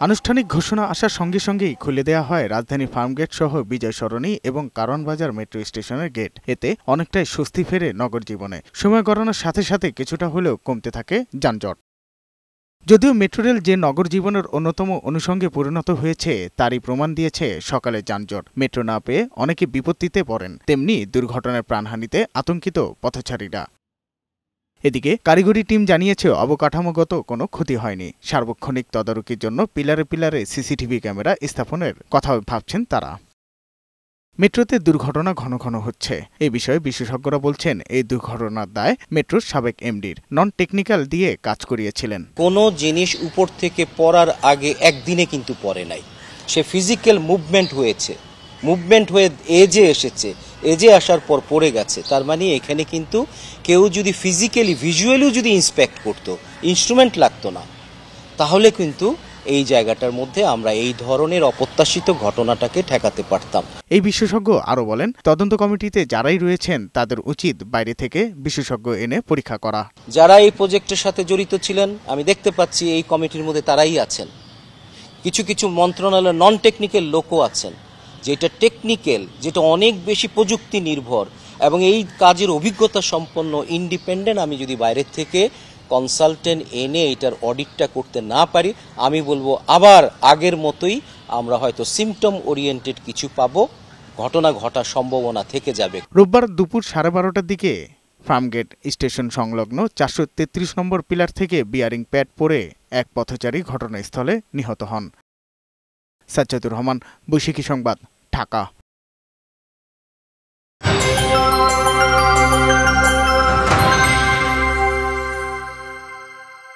আনুষ্ঠানিক ঘোষণা আসার সঙ্গে সঙ্গেই খুলে দেওয়া হয় রাজধানী ফার্মগেট সহ বিজয় সরণি এবং কারওয়ানবাজার মেট্রো স্টেশনের গেট। এতে অনেকটাই স্বস্তি ফেরে নগর জীবনে। সময় গণনার সাথে সাথে কিছুটা হলেও কমতে থাকে যানজট। যদিও মেট্রো রেল যে নগর জীবনের অন্যতম অনুষঙ্গে পরিণত হয়েছে তারই প্রমাণ দিয়েছে সকালের যানজট। মেট্রো না পেয়ে অনেকে বিপত্তিতে পড়েন, তেমনি দুর্ঘটনার প্রাণহানিতে আতঙ্কিত পথচারীরা। এদিকে কারিগরি টিম জানিয়েছে অবকাঠামোগত কোনো ক্ষতি হয়নি। সার্বক্ষণিক তদারকির জন্য পিলারে পিলারে সিসিটিভি ক্যামেরা স্থাপনের কথাও ভাবছেন তারা। মেট্রোতে দুর্ঘটনা ঘন ঘন হচ্ছে। এ বিষয়ে বিশেষজ্ঞরা বলছেন এই দুর্ঘটনার দায় মেট্রোর সাবেক এমডির। নন টেকনিক্যাল দিয়ে কাজ করিয়েছিলেন। কোনো জিনিস উপর থেকে পড়ার আগে একদিনে কিন্তু পড়ে নাই, সে ফিজিক্যাল মুভমেন্ট হয়েছে, মুভমেন্ট হয়ে এজে এসেছে, এজে আসার পর পড়ে গেছে। তার মানে এখানে কিন্তু কেউ যদি ফিজিক্যালি ভিজুয়ালিও যদি ইন্সপেক্ট করতো, ইনস্ট্রুমেন্ট লাগতো না, তাহলে কিন্তু এই জায়গাটার মধ্যে আমরা এই ধরনের অপ্রত্যাশিত ঘটনাটাকে ঠেকাতে পারতাম। এই বিশেষজ্ঞ আরো বলেন, তদন্ত কমিটিতে যারাই রয়েছেন তাদের উচিত বাইরে থেকে বিশেষজ্ঞ এনে পরীক্ষা করা। যারা এই প্রজেক্টের সাথে জড়িত ছিলেন, আমি দেখতে পাচ্ছি এই কমিটির মধ্যে তারাই আছেন। কিছু কিছু মন্ত্রণালয়ের নন টেকনিক্যাল লোকও আছেন, যেটা টেকনিক্যাল, যেটা অনেক বেশি প্রযুক্তি নির্ভর এবং এই কাজের অভিজ্ঞতা সম্পন্ন ইন্ডিপেন্ডেন্ট। আমি যদি বাইরের থেকে কনসালটেন্ট এনে এটার অডিটটা করতে না পারি, আমি বলবো আবার আগের মতোই আমরা হয়তো সিমটম ওরিয়েন্টেড কিছু পাবো, ঘটনা ঘটার সম্ভাবনা থেকে যাবে। রোববার দুপুর 12:30টার দিকে ফার্মগেট স্টেশন সংলগ্ন 433 নম্বর পিলার থেকে বিয়ারিং প্যাড পড়ে এক পথচারী ঘটনাস্থলে নিহত হন। সাজ্জাদুর রহমান, বৈশাখী সংবাদ, ঢাকা।